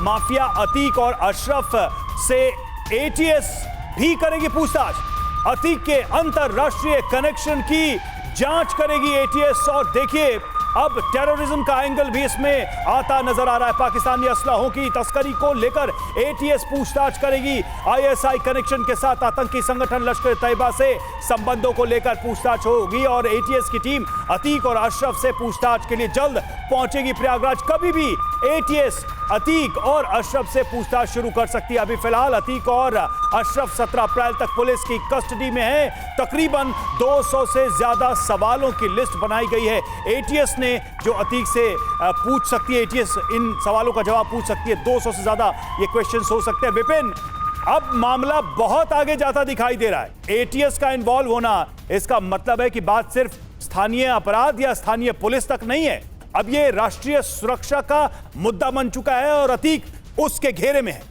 Mafia Atiq और अशरफ से ATS भी करेगी पूछताछ। अतीक के अंतरराष्ट्रीय कनेक्शन की जांच करेगी एटीएस। और देखिए, अब टेररिज्म का एंगल भी इसमें आता नजर आ रहा है। पाकिस्तानी असलहों की तस्करी को लेकर एटीएस पूछताछ करेगी। आईएसआई कनेक्शन के साथ आतंकी संगठन लश्कर तैयबा से संबंधों को लेकर पूछताछ होगी और एटीएस की टीम अतीक और अशरफ से पूछताछ के लिए जल्द पहुंचेगी प्रयागराज। कभी भी एटीएस अतीक और अशरफ से पूछताछ शुरू कर सकती है। अभी फिलहाल अतीक और अशरफ 17 अप्रैल तक पुलिस की कस्टडी में है। तकरीबन 200 से ज्यादा सवालों की लिस्ट बनाई गई है। एटीएस ने जो अतीक से पूछ सकती है, एटीएस इन सवालों का जवाब पूछ सकती है। 200 से ज्यादा ये क्वेश्चंस हो सकते हैं। विपिन, अब मामला बहुत आगे जाता दिखाई दे रहा है। एटीएस का इन्वॉल्व होना, इसका मतलब है कि बात सिर्फ स्थानीय अपराध या स्थानीय पुलिस तक नहीं है। अब ये राष्ट्रीय सुरक्षा का मुद्दा बन चुका है और अतीक उसके घेरे में है।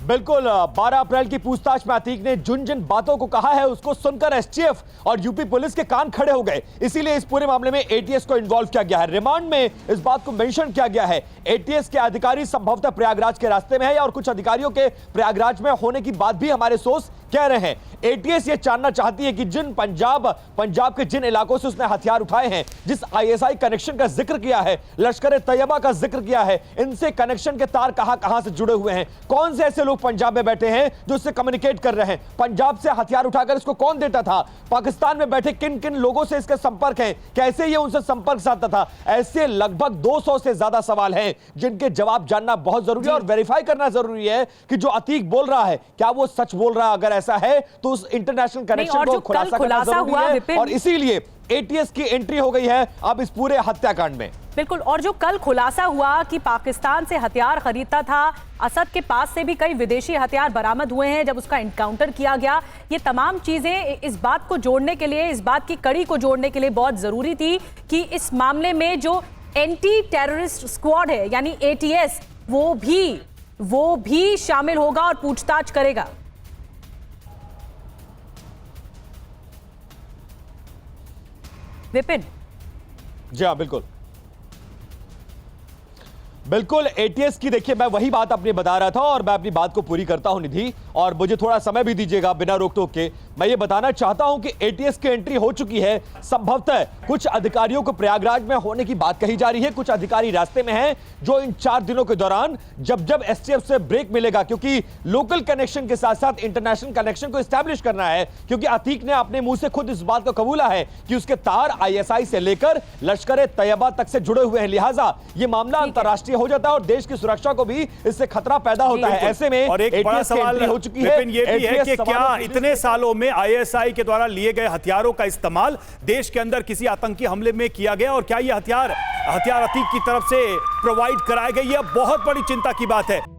बिल्कुल, 12 अप्रैल की पूछताछ में अतीक ने जिन जिन बातों को कहा है उसको सुनकर एसटीएफ और यूपी पुलिस के कान खड़े हो गए। इसीलिए इस पूरे मामले में एटीएस को इन्वॉल्व किया गया है। रिमांड में इस बात को मेंशन किया गया है। एटीएस के अधिकारी संभवतः प्रयागराज के रास्ते में है और कुछ अधिकारियों के प्रयागराज में होने की बात भी हमारे सोर्स कह रहे हैं। एटीएस ये जानना चाहती है कि जिन पंजाब के जिन इलाकों से उसने हथियार उठाए हैं, जिस आईएसआई कनेक्शन का जिक्र किया है, लश्कर तैयबा का जिक्र किया है, इनसे कनेक्शन के तार कहां से जुड़े हुए हैं। कौन से ऐसे लोग पंजाब में बैठे हैं जो इससे कम्युनिकेट कर रहे हैं। पंजाब से हथियार उठाकर इसको कौन देता था। पाकिस्तान में बैठे किन किन लोगों से इसके संपर्क हैं, कैसे ये उनसे संपर्क साधता था। ऐसे लगभग 200 से ज्यादा सवाल हैं जिनके जवाब जानना बहुत जरूरी है और वेरीफाई करना जरूरी है कि जो अतीक बोल रहा है क्या वो सच बोल रहा है। अगर ऐसा है तो उस इंटरनेशनल कनेक्शन को खुलासा करना जरूरी है और इसीलिए एटीएस की एंट्री हो गई है अब इस पूरे हत्याकांड में। बिल्कुल, और जो कल खुलासा हुआ कि पाकिस्तान से हथियार खरीदता था, असद के पास से भी कई विदेशी हथियार बरामद हुए हैं जब उसका एनकाउंटर किया गया। ये तमाम चीजें इस बात को जोड़ने के लिए, इस बात की कड़ी को जोड़ने के लिए बहुत जरूरी थी कि इस मामले में जो एंटी टेररिस्ट स्क्वाड है यानी एटीएस, वो भी शामिल होगा और पूछताछ करेगा। विपिन जी हाँ, बिल्कुल एटीएस की देखिए, मैं वही बात अपनी बता रहा था और मैं अपनी बात को पूरी करता हूं निधि, और मुझे थोड़ा समय भी दीजिएगा बिना रोक टोक के। मैं ये बताना चाहता हूं कि एटीएस की एंट्री हो चुकी है। संभवतः कुछ अधिकारियों को प्रयागराज में होने की बात कही जा रही है। कुछ अधिकारी रास्ते में हैं जो इन 4 दिनों के दौरान जब एसटीएफ से ब्रेक मिलेगा, क्योंकि लोकल कनेक्शन के साथ साथ इंटरनेशनल कनेक्शन को एस्टैब्लिश करना है, क्योंकि अतीक ने अपने मुंह से खुद इस बात को कबूला है कि उसके तार आईएसआई से लेकर लश्कर तैयबा तक से जुड़े हुए हैं। लिहाजा ये मामला अंतरराष्ट्रीय हो जाता है और देश की सुरक्षा को भी इससे खतरा पैदा होता है। ऐसे में और एक बड़ा सवाल हो चुकी है ये भी है कि क्या इतने सालों में आईएसआई के द्वारा लिए गए हथियारों का इस्तेमाल देश के अंदर किसी आतंकी हमले में किया गया और क्या ये हथियार अतीक की तरफ से प्रोवाइड कराए गए? यह बहुत बड़ी चिंता की बात है।